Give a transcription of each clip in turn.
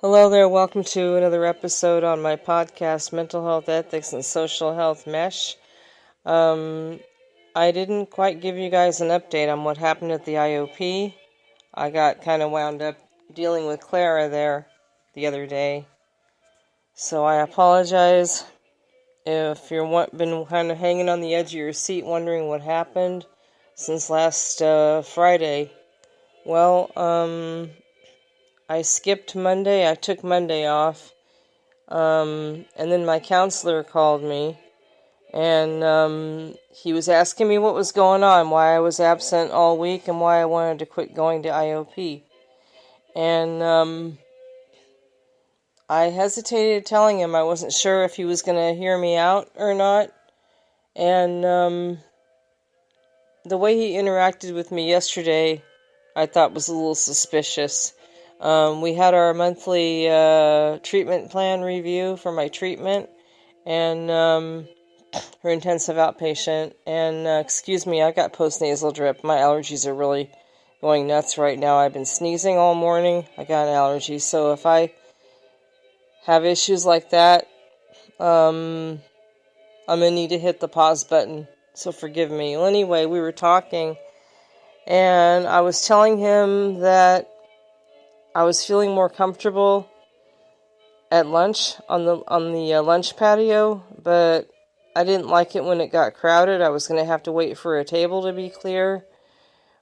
Hello there, welcome to another episode on my podcast, Mental Health Ethics and Social Health Mesh. I didn't quite give you guys an update on what happened at the IOP. I got kind of wound up dealing with Clara there the other day. So I apologize if you've been kind of hanging on the edge of your seat wondering what happened since last Friday. Well, I skipped Monday. I took Monday off. And then my counselor called me, and he was asking me what was going on, why I was absent all week, and why I wanted to quit going to IOP. And I hesitated telling him. I wasn't sure if he was going to hear me out or not. And the way he interacted with me yesterday, I thought was a little suspicious. We had our monthly treatment plan review for my treatment and her intensive outpatient. And excuse me, I've got postnasal drip. My allergies are really going nuts right now. I've been sneezing all morning. I got an allergy. So if I have issues like that, I'm going to need to hit the pause button. So forgive me. Well, anyway, we were talking, and I was telling him that I was feeling more comfortable at lunch on the lunch patio, but I didn't like it when it got crowded. I was going to have to wait for a table to be clear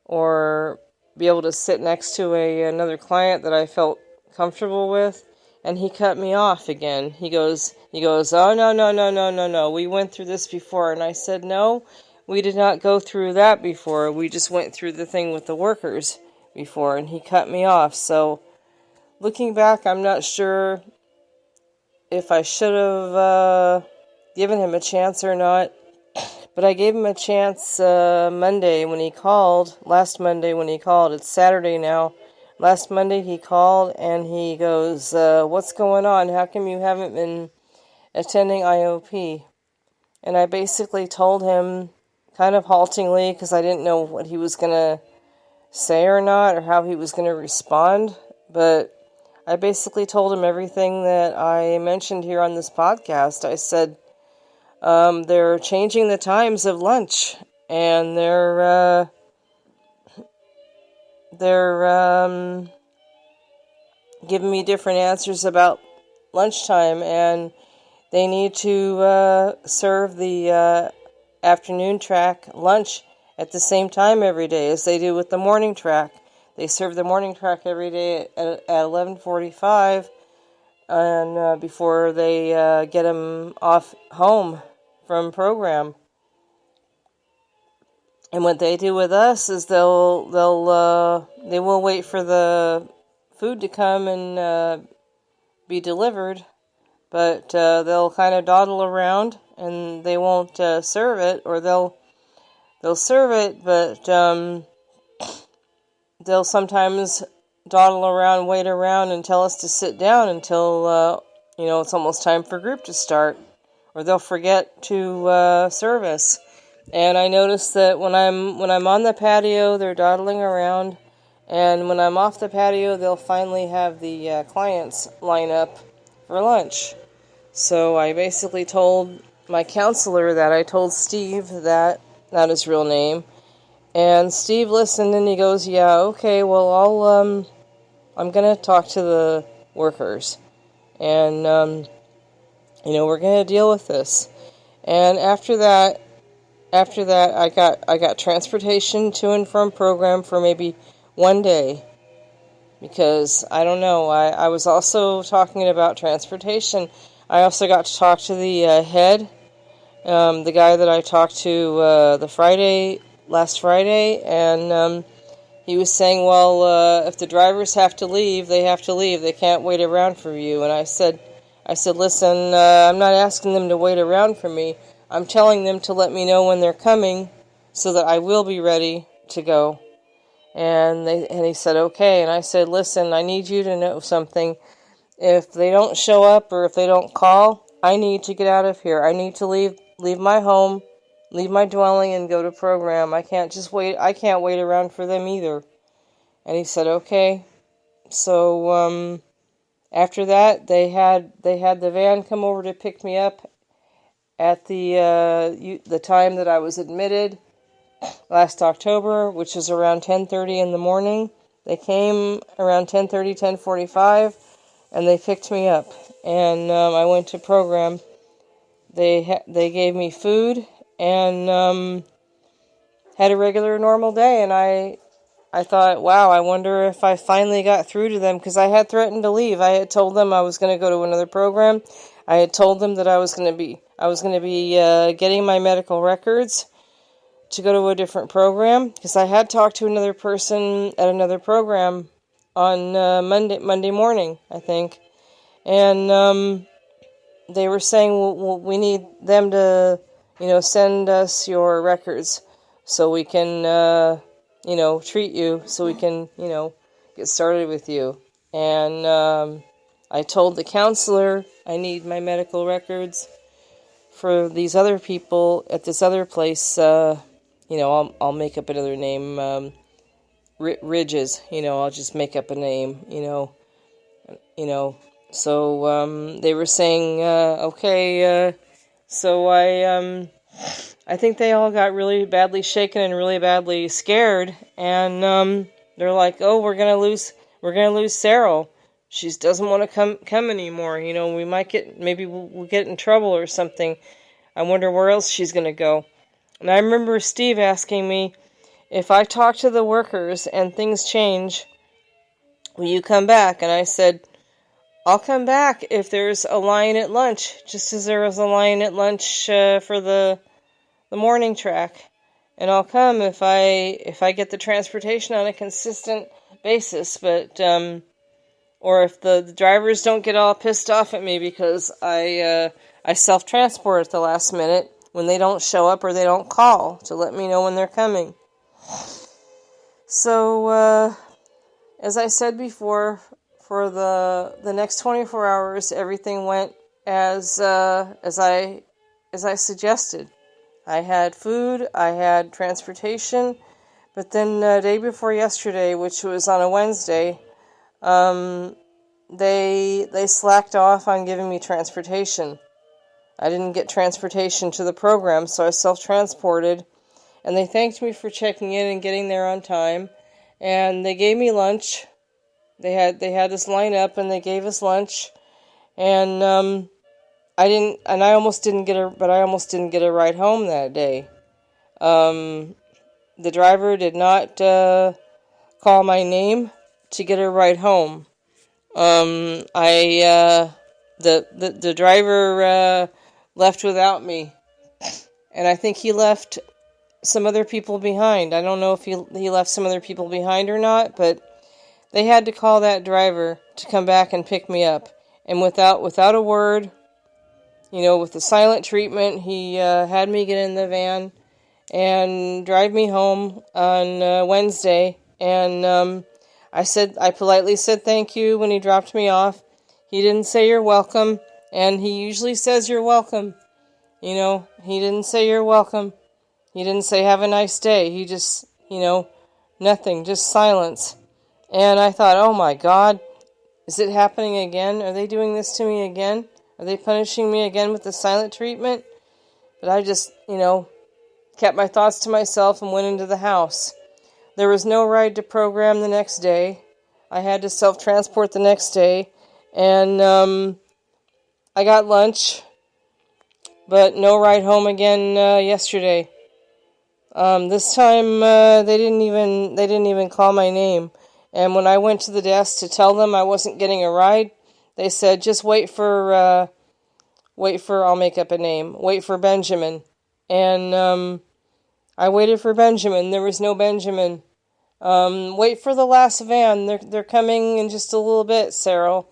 or be able to sit next to another client that I felt comfortable with, and he cut me off again. He goes, "Oh, no. We went through this before." And I said, "No, we did not go through that before. We just went through the thing with the workers before," and he cut me off. So looking back, I'm not sure if I should have given him a chance or not, but I gave him a chance Monday when he called. Last Monday when he called. It's Saturday now. Last Monday he called and he goes, "What's going on? How come you haven't been attending IOP?" And I basically told him, kind of haltingly, because I didn't know what he was going to say or not, or how he was going to respond, but I basically told him everything that I mentioned here on this podcast. I said, they're changing the times of lunch, and they're giving me different answers about lunchtime, and they need to serve the afternoon track lunch at the same time every day as they do with the morning track. They serve the morning track every day at 11:45, and before they get them off home from program. And what they do with us is they will wait for the food to come and be delivered, but they'll kind of dawdle around and they won't serve it, or they'll serve it, but they'll sometimes dawdle around, wait around, and tell us to sit down until it's almost time for group to start, or they'll forget to serve us. And I notice that when I'm on the patio, they're dawdling around, and when I'm off the patio, they'll finally have the clients line up for lunch. So I basically told my counselor that. I told Steve that, not his real name, and Steve listened and he goes, "Yeah, okay, well, I'm gonna talk to the workers, and we're gonna deal with this." And after that, I got transportation to and from program for maybe one day, because I don't know. I was also talking about transportation. I also got to talk to the head, the guy that I talked to last Friday, and he was saying, "Well, if the drivers have to leave, they have to leave. They can't wait around for you." And I said, "Listen, I'm not asking them to wait around for me. I'm telling them to let me know when they're coming so that I will be ready to go." And he said, "Okay." And I said, "Listen, I need you to know something. If they don't show up or if they don't call, I need to get out of here. I need to leave my home, leave my dwelling, and go to program. I can't just wait. I can't wait around for them either." And he said, "Okay." So After that, they had the van come over to pick me up at the time that I was admitted last October, which is around 10:30 in the morning. They came around 10:30, 10:45, and they picked me up. And I went to program. They gave me food and had a regular normal day. And I thought, wow, I wonder if I finally got through to them, because I had threatened to leave. I had told them I was going to go to another program. I had told them that I was going to be getting my medical records to go to a different program, because I had talked to another person at another program on Monday morning, I think, and they were saying, well, we need them to, send us your records so we can, treat you, so we can, get started with you. And I told the counselor I need my medical records for these other people at this other place. I'll make up another name, Ridges, I'll just make up a name, So they were saying, okay, so I think they all got really badly shaken and really badly scared, and they're like, oh, we're gonna lose Sarah. She doesn't want to come anymore. Maybe we'll get in trouble or something. I wonder where else she's gonna go. And I remember Steve asking me, if I talk to the workers and things change, will you come back? And I said, I'll come back if there's a line at lunch, just as there was a line at lunch for the morning track. And I'll come if I get the transportation on a consistent basis, but or if the drivers don't get all pissed off at me because I self-transport at the last minute when they don't show up or they don't call to let me know when they're coming. So, as I said before, for the next 24 hours, everything went as I suggested. I had food, I had transportation, but then the day before yesterday, which was on a Wednesday, they slacked off on giving me transportation. I didn't get transportation to the program, so I self-transported, and they thanked me for checking in and getting there on time, and they gave me lunch. They had us line up, and they gave us lunch, and I almost didn't get a ride home that day. The driver did not call my name to get a ride home. The driver left without me, and I think he left some other people behind. I don't know if he left some other people behind or not, but they had to call that driver to come back and pick me up. And without a word, with the silent treatment, he had me get in the van and drive me home on Wednesday. And I politely said thank you when he dropped me off. He didn't say you're welcome, and he usually says you're welcome. He didn't say you're welcome. He didn't say have a nice day. He just, nothing, just silence. And I thought, oh my God, is it happening again? Are they doing this to me again? Are they punishing me again with the silent treatment? But I just, kept my thoughts to myself and went into the house. There was no ride to program the next day. I had to self-transport the next day. And I got lunch, but no ride home again yesterday. This time they didn't even call my name. And when I went to the desk to tell them I wasn't getting a ride, they said, just wait for, I'll make up a name, wait for Benjamin. And I waited for Benjamin. There was no Benjamin. Wait for the last van. They're coming in just a little bit, Sarah.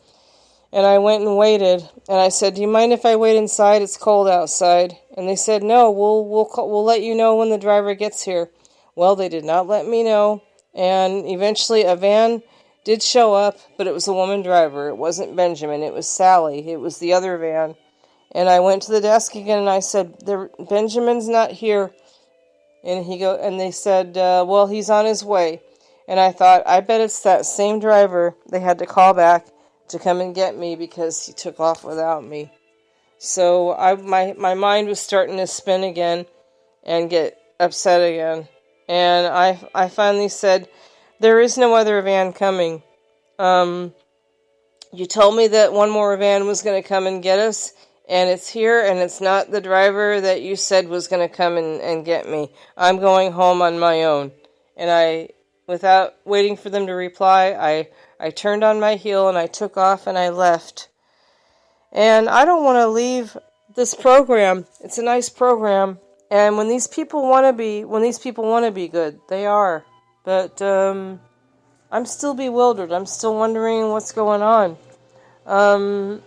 And I went and waited. And I said, do you mind if I wait inside? It's cold outside. And they said, no, we'll let you know when the driver gets here. Well, they did not let me know. And eventually a van did show up, but it was a woman driver. It wasn't Benjamin. It was Sally. It was the other van. And I went to the desk again and I said, Benjamin's not here. And they said, well, he's on his way. And I thought, I bet it's that same driver they had to call back to come and get me because he took off without me. So my mind was starting to spin again and get upset again. And I finally said, there is no other van coming. You told me that one more van was going to come and get us, and it's here, and it's not the driver that you said was going to come and get me. I'm going home on my own. And without waiting for them to reply, I turned on my heel and I took off and I left. And I don't want to leave this program. It's a nice program. And when these people want to be good, they are. But I'm still bewildered. I'm still wondering what's going on. I'm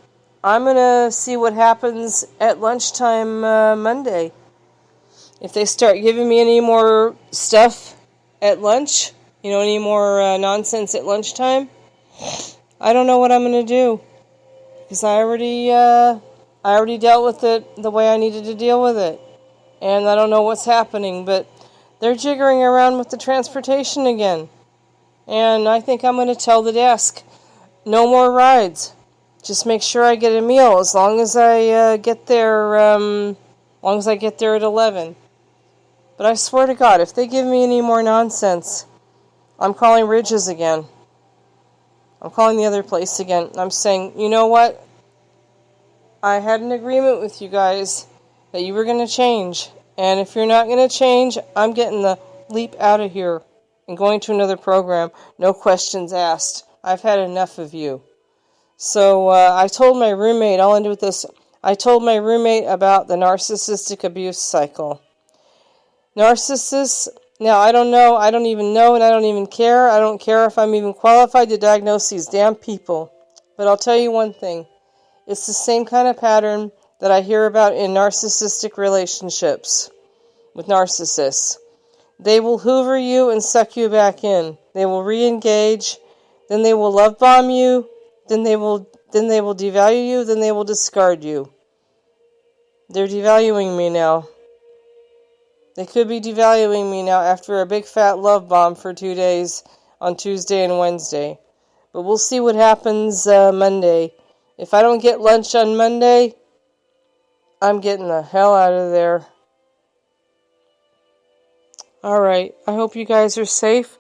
going to see what happens at lunchtime Monday. If they start giving me any more stuff at lunch, any more nonsense at lunchtime, I don't know what I'm going to do. Because I already dealt with it the way I needed to deal with it. And I don't know what's happening, but they're jiggering around with the transportation again. And I think I'm going to tell the desk, no more rides. Just make sure I get a meal as long as I get there. As long as I get there at 11. But I swear to God, if they give me any more nonsense, I'm calling Ridges again. I'm calling the other place again. I'm saying, you know what? I had an agreement with you guys that you were going to change. And if you're not going to change, I'm getting the leap out of here and going to another program. No questions asked. I've had enough of you. So I told my roommate, I'll end with this. I told my roommate about the narcissistic abuse cycle. Narcissists, now I don't know, I don't even know, and I don't even care. I don't care if I'm even qualified to diagnose these damn people. But I'll tell you one thing. It's the same kind of pattern that I hear about in narcissistic relationships with narcissists. They will hoover you and suck you back in. They will re-engage, then they will love bomb you, then they will devalue you, then they will discard you. They're devaluing me now. They could be devaluing me now after a big fat love bomb for 2 days on Tuesday and Wednesday. But we'll see what happens Monday. If I don't get lunch on Monday, I'm getting the hell out of there. Alright, I hope you guys are safe.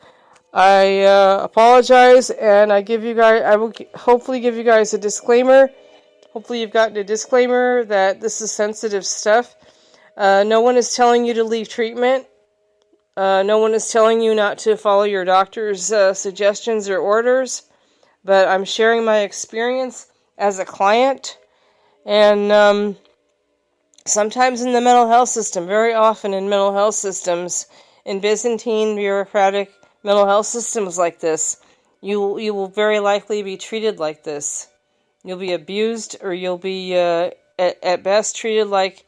I apologize, and I will hopefully give you guys a disclaimer. Hopefully you've gotten a disclaimer that this is sensitive stuff. No one is telling you to leave treatment. No one is telling you not to follow your doctor's suggestions or orders. But I'm sharing my experience as a client. And sometimes in the mental health system, very often in mental health systems, in Byzantine bureaucratic mental health systems like this, you will very likely be treated like this. You'll be abused, or you'll be at best treated like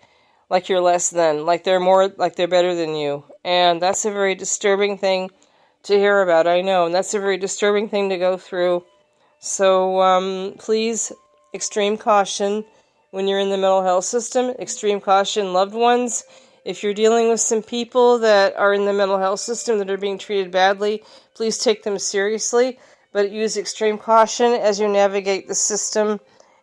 you're less than, like they're better than you. And that's a very disturbing thing to hear about, I know, and that's a very disturbing thing to go through. So please, extreme caution when you're in the mental health system, extreme caution, loved ones. If you're dealing with some people that are in the mental health system that are being treated badly, please take them seriously, but use extreme caution as you navigate the system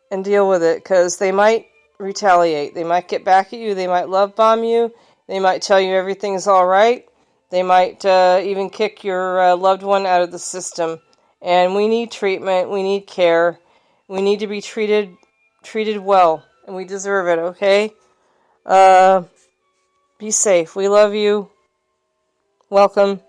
and deal with it, because they might retaliate. They might get back at you. They might love bomb you. They might tell you everything's all right. They might even kick your loved one out of the system. And we need treatment. We need care. We need to be treated well, and we deserve it, okay? Be safe. We love you. Welcome.